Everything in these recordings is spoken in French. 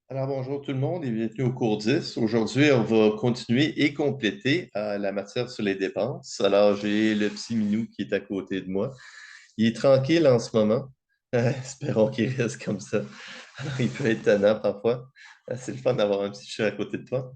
Alors, bonjour tout le monde et bienvenue au cours 10. Aujourd'hui, on va continuer et compléter la matière sur les dépenses. Alors, j'ai le petit minou qui est à côté de moi. Il est tranquille en ce moment. Espérons qu'il reste comme ça. Alors, il peut être tannant parfois. C'est le fun d'avoir un petit chat à côté de toi.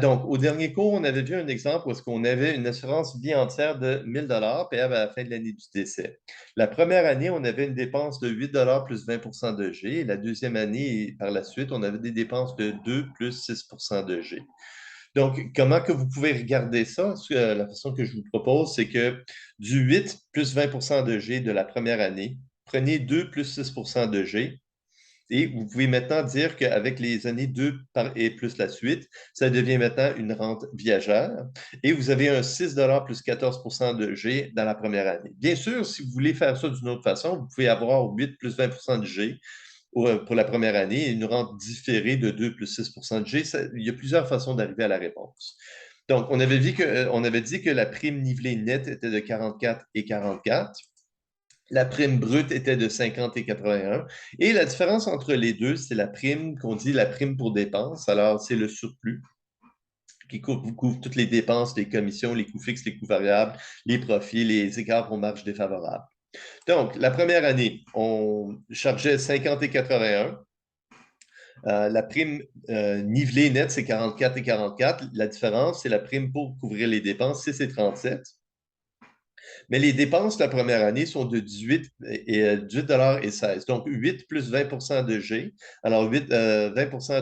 Donc, au dernier cours, on avait vu un exemple où est-ce qu'on avait une assurance vie entière de 1 000 payable à la fin de l'année du décès. La première année, on avait une dépense de 8 plus 20 de G. Et la deuxième année, par la suite, on avait des dépenses de 2 plus 6 de G. Donc, comment que vous pouvez regarder ça? La façon que je vous propose, c'est que du 8 plus 20 de G de la première année, prenez 2 plus 6 de G et vous pouvez maintenant dire qu'avec les années 2 et plus la suite, ça devient maintenant une rente viagère. Et vous avez un 6 plus 14 de G dans la première année. Bien sûr, si vous voulez faire ça d'une autre façon, vous pouvez avoir 8 plus 20 de G pour la première année et une rente différée de 2 plus 6 de G. Il y a plusieurs façons d'arriver à la réponse. Donc, on avait dit que la prime nivelée nette était de 44 et 44. La prime brute était de 50 et 81. Et la différence entre les deux, c'est la prime qu'on dit la prime pour dépenses. Alors, c'est le surplus qui couvre toutes les dépenses, les commissions, les coûts fixes, les coûts variables, les profits, les écarts aux marges défavorables. Donc, la première année, on chargeait 50 et 81. La prime nivelée nette, c'est 44 et 44. La différence, c'est la prime pour couvrir les dépenses, 6 et 37. Mais les dépenses la première année sont de 18 et 16. Donc, 8 plus 20 de G. Alors, 20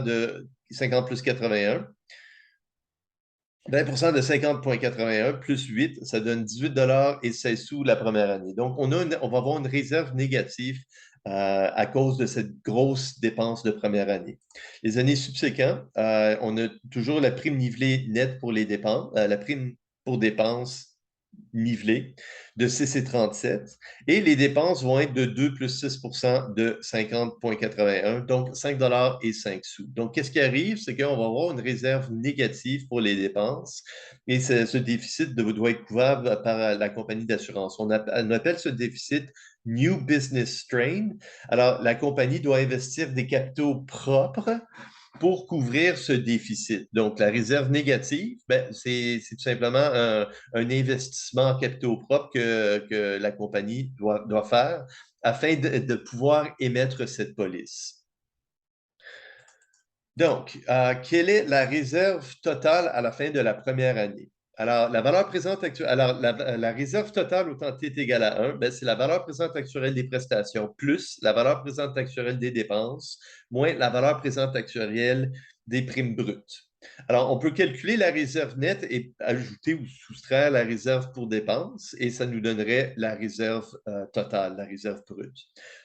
de 50 plus 81. 20 de 50,81 plus 8, ça donne 18 et 16 sous la première année. Donc, on va avoir une réserve négative à cause de cette grosse dépense de première année. Les années subséquentes, on a toujours la prime nivelée nette pour les dépenses, la prime pour dépenses nivelé de 6,37 et les dépenses vont être de 2 plus 6 de 50,81, donc 5 et 5 sous. Donc, qu'est-ce qui arrive? C'est qu'on va avoir une réserve négative pour les dépenses et ce déficit doit être couvert par la compagnie d'assurance. On appelle ce déficit New Business Strain. Alors, la compagnie doit investir des capitaux propres pour couvrir ce déficit. Donc, la réserve négative, ben, c'est tout simplement un investissement en capitaux propres que la compagnie doit faire afin de pouvoir émettre cette police. Donc, quelle est la réserve totale à la fin de la première année? Alors, la valeur présente actuelle, alors la réserve totale autant t est égal à 1, ben, c'est la valeur présente actuelle des prestations plus la valeur présente actuelle des dépenses moins la valeur présente actuelle des primes brutes. Alors, on peut calculer la réserve nette et ajouter ou soustraire la réserve pour dépenses et ça nous donnerait la réserve totale, la réserve brute.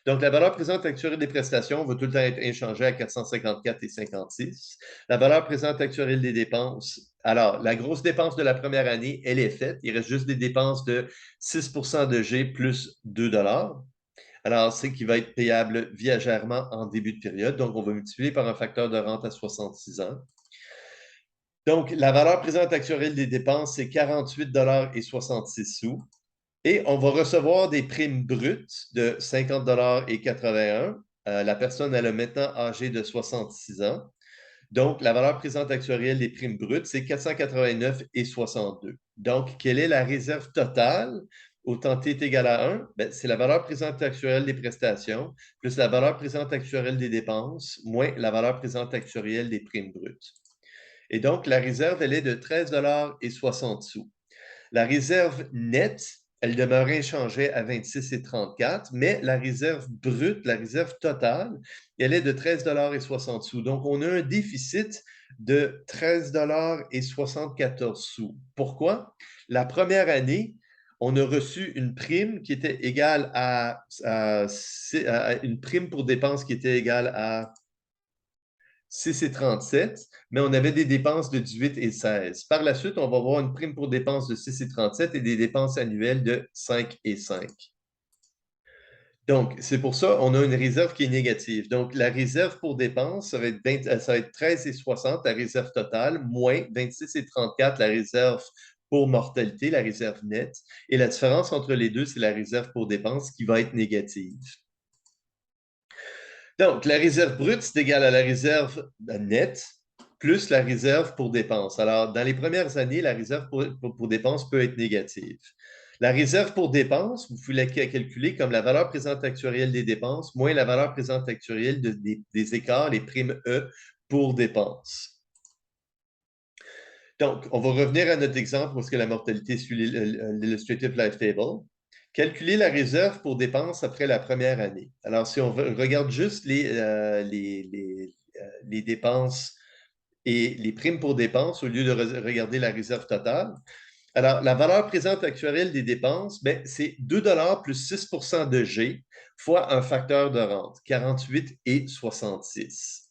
Donc, la valeur présente actuelle des prestations va tout le temps être inchangée à 454 et 56. La valeur présente actuelle des dépenses, alors, la grosse dépense de la première année, elle est faite. Il reste juste des dépenses de 6 de G plus 2 alors, c'est qui va être payable viagèrement en début de période. Donc, on va multiplier par un facteur de rente à 66 ans. Donc, la valeur présente actuelle des dépenses, c'est 48 et 66 sous. Et on va recevoir des primes brutes de 50 et 81. La personne, elle est maintenant âgée de 66 ans. Donc, la valeur présente actuelle des primes brutes, c'est 489 et 62. Donc, quelle est la réserve totale? Autant t est égal à 1, ben, c'est la valeur présente actuelle des prestations plus la valeur présente actuelle des dépenses moins la valeur présente actuelle des primes brutes. Et donc, la réserve, elle est de 13 et 60 sous. La réserve nette, elle demeure inchangée à 26 et 34, mais la réserve brute, la réserve totale, elle est de 13 et 60 sous. Donc, on a un déficit de 13 et 74 sous. Pourquoi? La première année, on a reçu une prime qui était égale à une prime pour dépenses qui était égale à 6 et 37, mais on avait des dépenses de 18 et 16. Par la suite, on va avoir une prime pour dépenses de 6 et 37 et des dépenses annuelles de 5 et 5. Donc, c'est pour ça qu'on a une réserve qui est négative. Donc, la réserve pour dépenses, ça va être 13 et 60, la réserve totale, moins 26 et 34, la réserve pour mortalité, la réserve nette. Et la différence entre les deux, c'est la réserve pour dépenses qui va être négative. Donc, la réserve brute, c'est égal à la réserve nette plus la réserve pour dépenses. Alors, dans les premières années, la réserve pour dépenses peut être négative. La réserve pour dépenses, vous pouvez la calculer comme la valeur présente actuarielle des dépenses moins la valeur présente actuarielle des écarts, les primes E pour dépenses. Donc, on va revenir à notre exemple parce que la mortalité suit l'illustrative life table. Calculer la réserve pour dépenses après la première année. Alors, si on regarde juste les dépenses et les primes pour dépenses au lieu de regarder la réserve totale, alors la valeur présente actuelle des dépenses, ben, c'est 2 plus 6 de G fois un facteur de rente, 48 et 66.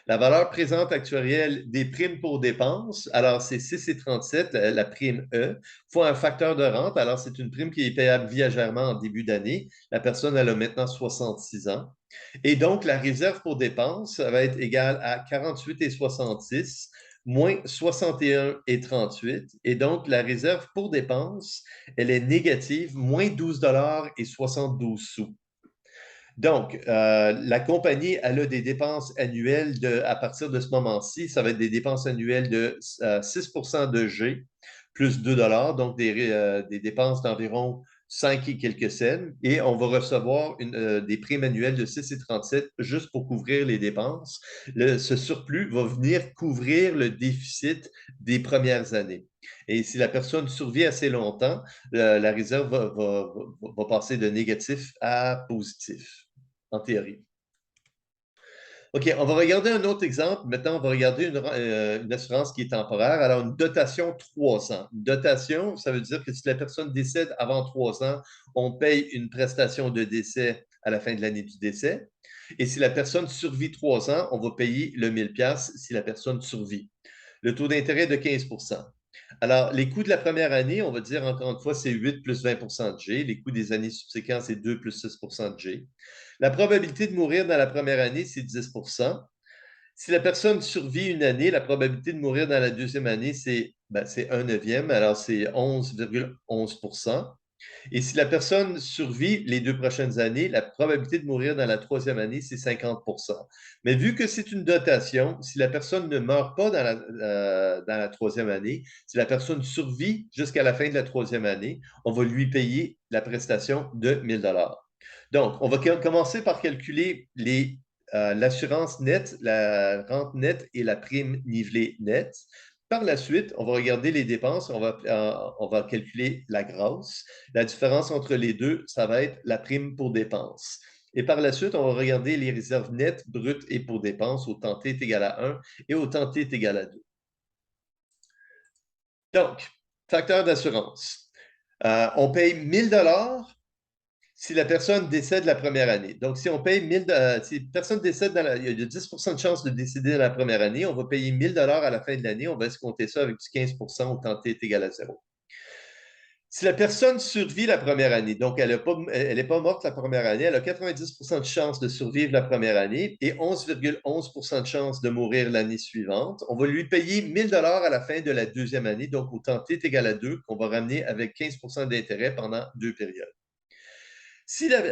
La valeur présente actuarielle des primes pour dépenses, alors c'est 6,37, la prime E, fois un facteur de rente. Alors, c'est une prime qui est payable viagèrement en début d'année. La personne, elle a maintenant 66 ans. Et donc, la réserve pour dépenses, ça va être égale à 48,66 moins 61,38. Et donc, la réserve pour dépenses, elle est négative, moins 12,72 $. Donc, la compagnie, elle a des dépenses annuelles à partir de ce moment-ci, ça va être des dépenses annuelles de 6 de G plus 2 donc des dépenses d'environ 5 et quelques cents. Et on va recevoir des primes annuelles de 6,37 juste pour couvrir les dépenses. Ce surplus va venir couvrir le déficit des premières années. Et si la personne survit assez longtemps, la réserve va passer de négatif à positif en théorie. OK, on va regarder un autre exemple. Maintenant, on va regarder une assurance qui est temporaire. Alors, une dotation 3 ans. Une dotation, ça veut dire que si la personne décède avant 3 ans, on paye une prestation de décès à la fin de l'année du décès. Et si la personne survit 3 ans, on va payer le 1000$ si la personne survit. Le taux d'intérêt est de 15 %. Alors, les coûts de la première année, on va dire encore une fois, c'est 8 plus 20 de G. Les coûts des années subséquentes, c'est 2 plus 6 de G. La probabilité de mourir dans la première année, c'est 10 %. Si la personne survit une année, la probabilité de mourir dans la deuxième année, c'est 1/9, alors c'est 11,11 %. Et si la personne survit les 2 prochaines années, la probabilité de mourir dans la troisième année, c'est 50 %. Mais vu que c'est une dotation, si la personne ne meurt pas dans la troisième année, si la personne survit jusqu'à la fin de la troisième année, on va lui payer la prestation de 1000 $. Donc, on va commencer par calculer l'assurance nette, la rente nette et la prime nivelée nette. Par la suite, on va regarder les dépenses, on va calculer la grâce. La différence entre les deux, ça va être la prime pour dépenses. Et par la suite, on va regarder les réserves nettes, brutes et pour dépenses. Au temps T est égal à 1 et au temps T est égal à 2. Donc, facteur d'assurance. On paye 1000 $ si la personne décède la première année. Donc, si on paye 1000, si la personne décède il y a 10 de chance de décéder dans la première année, on va payer 1000 $ à la fin de l'année, on va escompter ça avec du 15 au temps T est égal à 0. Si la personne survit la première année, donc elle n'est pas morte la première année, elle a 90 de chance de survivre la première année et 11,11 % de chance de mourir l'année suivante, on va lui payer 1000 $ à la fin de la deuxième année, donc au temps T est égal à 2, qu'on va ramener avec 15 d'intérêt pendant 2 périodes.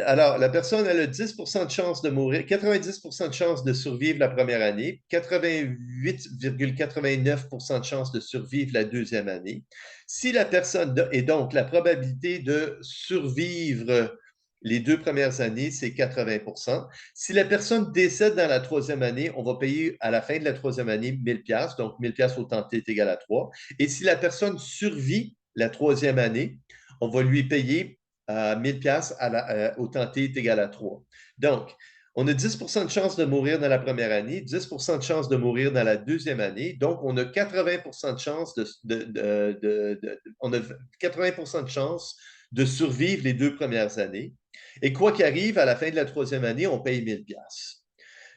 Alors, la personne elle a 10 de chance de mourir, 90 de chance de survivre la première année, 88,89 de chance de survivre la deuxième année. Si la personne, et donc la probabilité de survivre les 2 premières années, c'est 80 %. Si la personne décède dans la troisième année, on va payer à la fin de la troisième année 1000$, donc 1000$ au temps T est égal à 3. Et si la personne survit la troisième année, on va lui payer 1000$ au temps T est égal à 3. Donc, on a 10 de chance de mourir dans la première année, 10 de chance de mourir dans la deuxième année. Donc, on a 80 de chance on a 80 de chance de survivre les 2 premières années. Et quoi qu'il arrive, à la fin de la troisième année, on paye 1000$.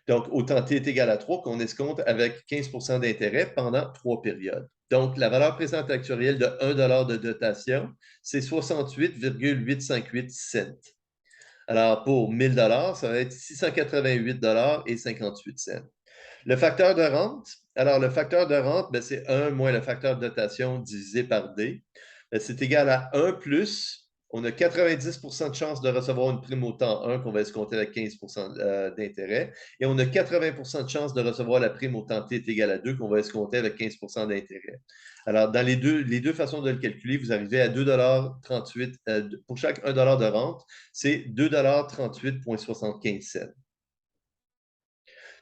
Donc, au temps T est égal à 3 qu'on escompte avec 15 d'intérêt pendant 3 périodes. Donc, la valeur présente actuelle de 1 $ de dotation, c'est 68,858 cents. Alors, pour 1000 $, ça va être 688,58 $. Le facteur de rente, alors le facteur de rente, c'est 1 moins le facteur de dotation divisé par D. C'est égal à 1 plus on a 90 de chances de recevoir une prime au temps 1 qu'on va escompter avec 15 d'intérêt. Et on a 80 de chances de recevoir la prime au temps t est égal à 2 qu'on va escompter avec 15 d'intérêt. Alors, dans les deux façons de le calculer, vous arrivez à 2,38 pour chaque 1 de rente, c'est 2,38,75 $.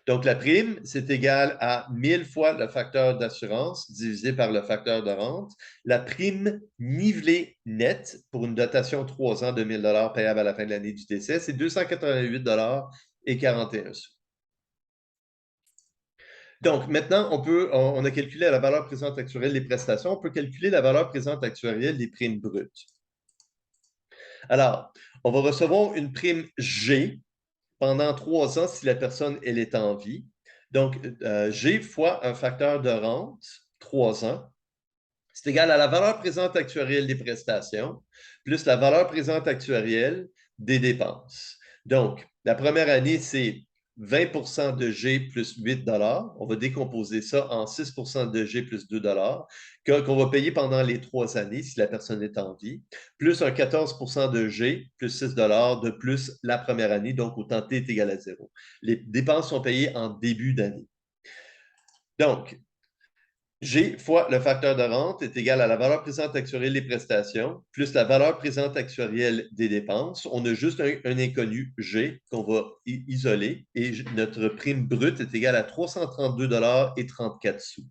Donc, la prime, c'est égal à 1000 fois le facteur d'assurance divisé par le facteur de rente. La prime nivelée nette pour une dotation 3 ans de 1000 $ payable à la fin de l'année du décès, c'est 288 et 41 sous. Donc, maintenant, on a calculé la valeur présente actuelle des prestations. On peut calculer la valeur présente actuelle des primes brutes. Alors, on va recevoir une prime G pendant 3 ans si la personne elle est en vie. Donc, G fois un facteur de rente, 3 ans, c'est égal à la valeur présente actuelle des prestations plus la valeur présente actuelle des dépenses. Donc, la première année, c'est 20 de G plus 8 $. On va décomposer ça en 6 de G plus 2 $ qu'on va payer pendant les 3 années si la personne est en vie, plus un 14 de G plus 6 $ de plus la première année, donc autant T est égal à 0. Les dépenses sont payées en début d'année. Donc, G fois le facteur de rente est égal à la valeur présente actuelle des prestations plus la valeur présente actuelle des dépenses. On a juste un inconnu G qu'on va isoler et notre prime brute est égale à 332 et 34 sous.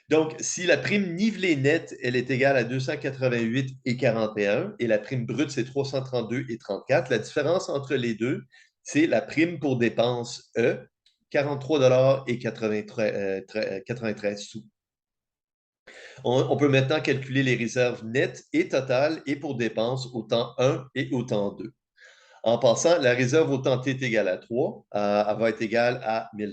Donc, si la prime nivelée nette, elle est égale à 288 et 41 et la prime brute, c'est 332 et 34, la différence entre les deux, c'est la prime pour dépenses E, 43 et 93 sous. On peut maintenant calculer les réserves nettes et totales et pour dépenses au temps 1 et au temps 2. En passant, la réserve au temps t est égale à 3, elle va être égale à 1000 $.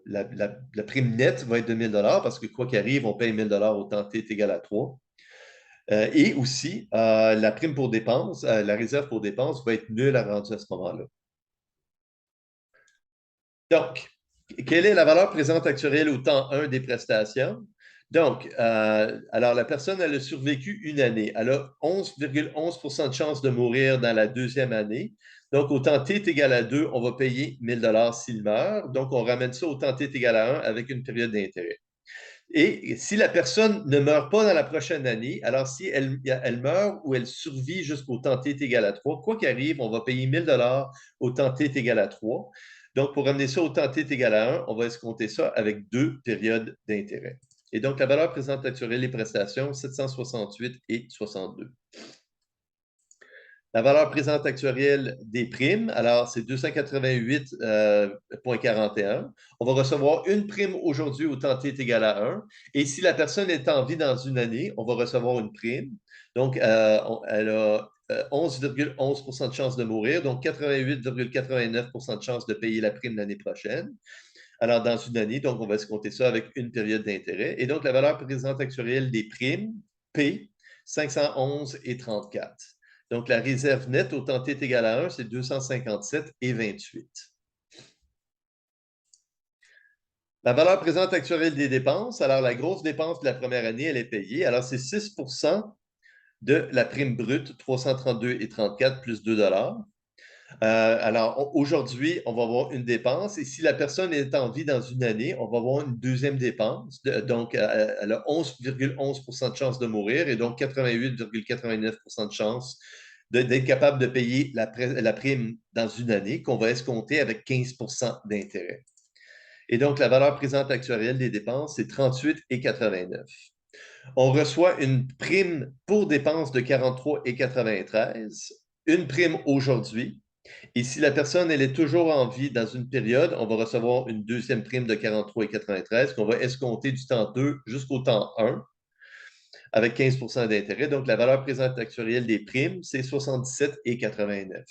La prime nette va être de 1000 $ parce que quoi qu'il arrive, on paye 1000 $ au temps t est égal à 3. Et aussi, la prime pour dépenses, la réserve pour dépenses va être nulle à rendre à ce moment-là. Donc, quelle est la valeur présente actuelle au temps 1 des prestations? Donc, alors la personne, elle a survécu une année. Elle a 11,11 de chance de mourir dans la deuxième année. Donc, au temps t est égal à 2, on va payer 1000 $ s'il meurt. Donc, on ramène ça au temps t est égal à 1 avec une période d'intérêt. Et si la personne ne meurt pas dans la prochaine année, alors si elle meurt ou elle survit jusqu'au temps t est égal à 3, quoi qu'il arrive, on va payer 1000 $ au temps t est égal à 3. Donc, pour ramener ça au temps t est égal à 1, on va escompter ça avec 2 périodes d'intérêt. Et donc, la valeur présente actuelle des prestations, 768 et 62. La valeur présente actuelle des primes, alors c'est 288,41. On va recevoir une prime aujourd'hui au temps t est égal à 1. Et si la personne est en vie dans une année, on va recevoir une prime. Donc, elle a 11,11 de chance de mourir, donc 88,89 de chance de payer la prime l'année prochaine. Alors, dans une année, donc, on va se compter ça avec une période d'intérêt. Et donc, la valeur présente actuelle des primes, P, 511 et 34. Donc, la réserve nette au temps t est égal à 1, c'est 257 et 28. La valeur présente actuelle des dépenses, alors la grosse dépense de la première année, elle est payée. Alors, c'est 6 de la prime brute, 332 et 34 plus 2 $. Alors, aujourd'hui, on va avoir une dépense et si la personne est en vie dans une année, on va avoir une deuxième dépense. Donc, elle a 11,11 de chance de mourir et donc 88,89 de chance d'être capable de payer la prime dans une année qu'on va escompter avec 15 d'intérêt. Et donc, la valeur présente actuelle des dépenses, c'est 38,89. On reçoit une prime pour dépenses de 43,93, une prime aujourd'hui. Et si la personne, elle est toujours en vie dans une période, on va recevoir une deuxième prime de 43,93 qu'on va escompter du temps 2 jusqu'au temps 1 avec 15 d'intérêt. Donc, la valeur présente actuelle des primes, c'est 77,89.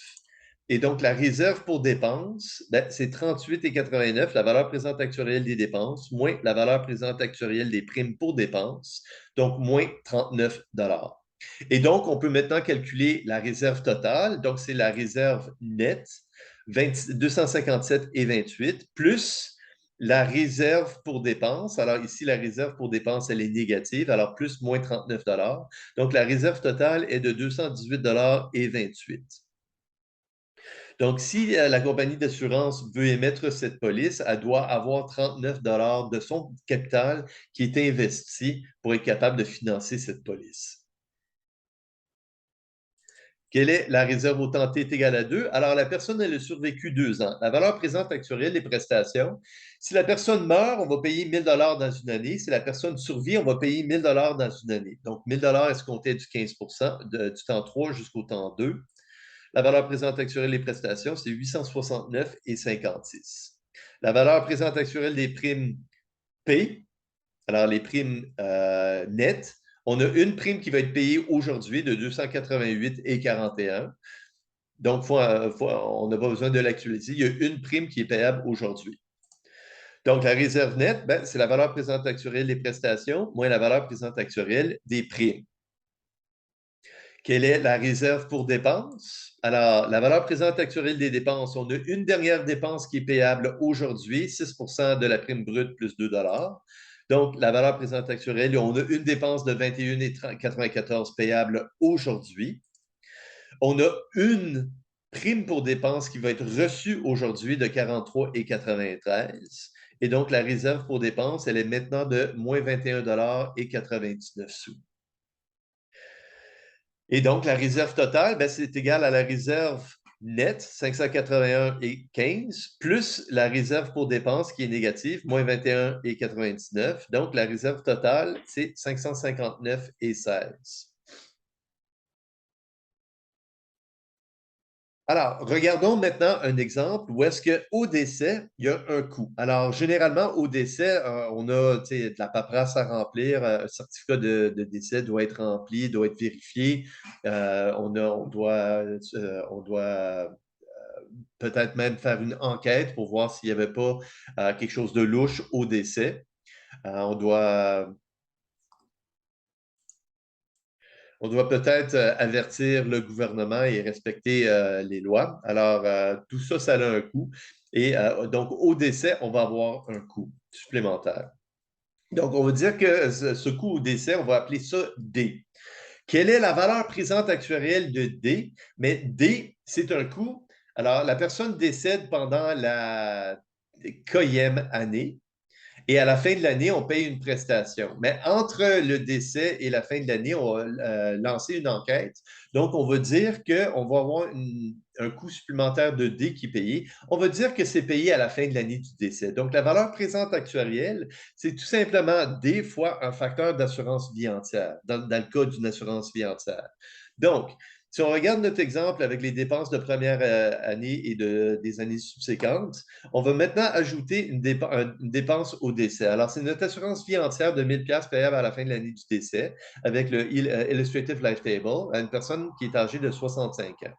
Et donc, la réserve pour dépenses, ben, c'est 38,89, la valeur présente actuelle des dépenses, moins la valeur présente actuelle des primes pour dépenses, donc moins 39 $. Et donc, on peut maintenant calculer la réserve totale. Donc, c'est la réserve nette, 257 et 28, plus la réserve pour dépenses. Alors ici, la réserve pour dépenses, elle est négative, alors plus moins 39 $. Donc la réserve totale est de 218,28 $. Donc, si la compagnie d'assurance veut émettre cette police, elle doit avoir 39 $ de son capital qui est investi pour être capable de financer cette police. Quelle est la réserve au temps T est égale à 2? Alors, la personne, elle a survécu 2 ans. La valeur présente actuelle des prestations. Si la personne meurt, on va payer 1 000 $ dans une année. Si la personne survit, on va payer 1 000 $ dans une année. Donc, 1 000 $ escompté du 15 du temps 3 jusqu'au temps 2. La valeur présente actuelle des prestations, c'est 869,56. La valeur présente actuelle des primes P, alors les primes nettes, on a une prime qui va être payée aujourd'hui de 288,41. Donc, on n'a pas besoin de l'actualiser. Il y a une prime qui est payable aujourd'hui. Donc, la réserve nette, ben, c'est la valeur présente actuelle des prestations moins la valeur présente actuelle des primes. Quelle est la réserve pour dépenses? Alors, la valeur présente actuelle des dépenses, on a une dernière dépense qui est payable aujourd'hui, 6 de la prime brute plus 2 $. Donc, la valeur présente actuelle, on a une dépense de 21,94 payable aujourd'hui. On a une prime pour dépenses qui va être reçue aujourd'hui de 43,93. Et donc, la réserve pour dépenses, elle est maintenant de moins 21,99 $. Et donc, la réserve totale, ben, c'est égal à la réserve nette, 581,15, plus la réserve pour dépenses qui est négative, moins 21,99. Donc, la réserve totale, c'est 559,16. Alors, regardons maintenant un exemple où est-ce qu'au décès, il y a un coût. Alors, généralement, au décès, on a de la paperasse à remplir. Un certificat de décès doit être rempli, doit être vérifié. On doit peut-être même faire une enquête pour voir s'il n'y avait pas quelque chose de louche au décès. On doit peut-être avertir le gouvernement et respecter les lois. Alors, tout ça, ça a un coût. Et donc, au décès, on va avoir un coût supplémentaire. Donc, on va dire que ce coût au décès, on va appeler ça D. Quelle est la valeur présente actuelle de D? Mais D, c'est un coût. Alors, la personne décède pendant la Q1e année. Et à la fin de l'année, on paye une prestation. Mais entre le décès et la fin de l'année, on va lancer une enquête. Donc, on va dire qu'on va avoir un coût supplémentaire de D qui est payé. On va dire que c'est payé à la fin de l'année du décès. Donc, la valeur présente actuelle, c'est tout simplement D fois un facteur d'assurance vie entière, dans le cas d'une assurance vie entière. Donc, si on regarde notre exemple avec les dépenses de première année et des années subséquentes, on va maintenant ajouter une dépense au décès. Alors, c'est notre assurance vie entière de 1 000 $ payable à la fin de l'année du décès avec le Illustrative Life Table à une personne qui est âgée de 65 ans.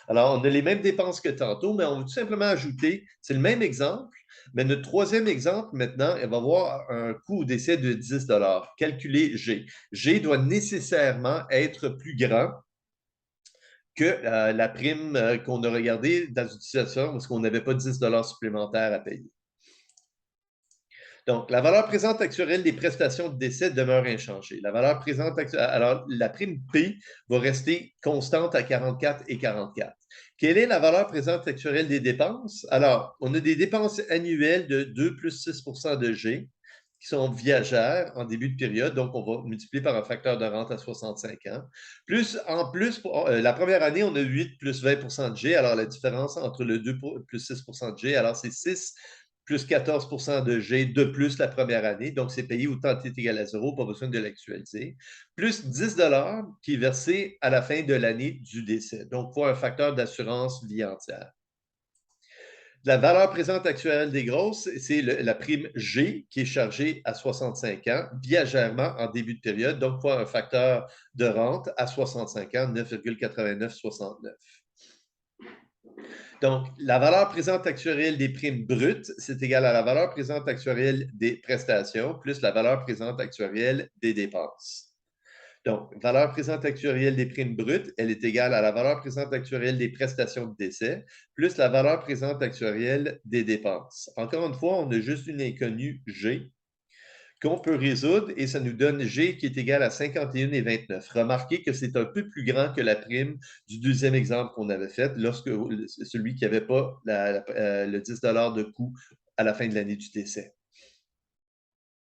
Alors, on a les mêmes dépenses que tantôt, mais on va tout simplement ajouter, c'est le même exemple, mais notre troisième exemple maintenant, elle va avoir un coût au décès de 10 $. Calculé G. G doit nécessairement être plus grand que la prime qu'on a regardée dans une situation où on n'avait pas 10 $ supplémentaires à payer. Donc, la valeur présente actuelle des prestations de décès demeure inchangée. La valeur présente actuelle, alors la prime P va rester constante à 44,44. Quelle est la valeur présente actuelle des dépenses? Alors, on a des dépenses annuelles de 2 plus 6 de G qui sont viagères en début de période, donc on va multiplier par un facteur de rente à 65 ans. En plus, pour la première année, on a 8 plus 20 de G, alors la différence entre le 2 plus 6 de G, alors c'est 6 plus 14 de G de plus la première année, donc c'est payé au temps T est égal à 0, pas besoin de l'actualiser, plus 10 $ qui est versé à la fin de l'année du décès, donc pour un facteur d'assurance vie entière. La valeur présente actuelle des grosses, c'est la prime G qui est chargée à 65 ans, viagèrement en début de période, donc pour un facteur de rente à 65 ans, 9,8969. Donc, la valeur présente actuelle des primes brutes, c'est égal à la valeur présente actuelle des prestations plus la valeur présente actuelle des dépenses. Donc, valeur présente actuarielle des primes brutes, elle est égale à la valeur présente actuarielle des prestations de décès, plus la valeur présente actuarielle des dépenses. Encore une fois, on a juste une inconnue G qu'on peut résoudre et ça nous donne G qui est égal à 51,29. Remarquez que c'est un peu plus grand que la prime du deuxième exemple qu'on avait fait, lorsque celui qui n'avait pas le 10 de coût à la fin de l'année du décès.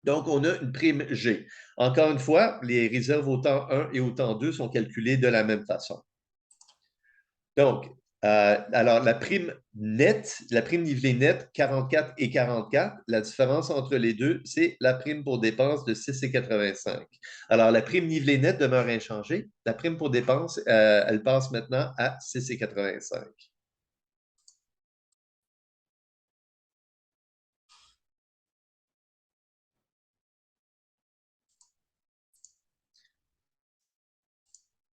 Donc, on a une prime G. Encore une fois, les réserves au temps 1 et au temps 2 sont calculées de la même façon. Donc, alors la prime nette, la prime nivelée nette, 44 et 44, la différence entre les deux, c'est la prime pour dépenses de 6,85. Alors, la prime nivelée nette demeure inchangée. La prime pour dépenses, elle passe maintenant à 6,85.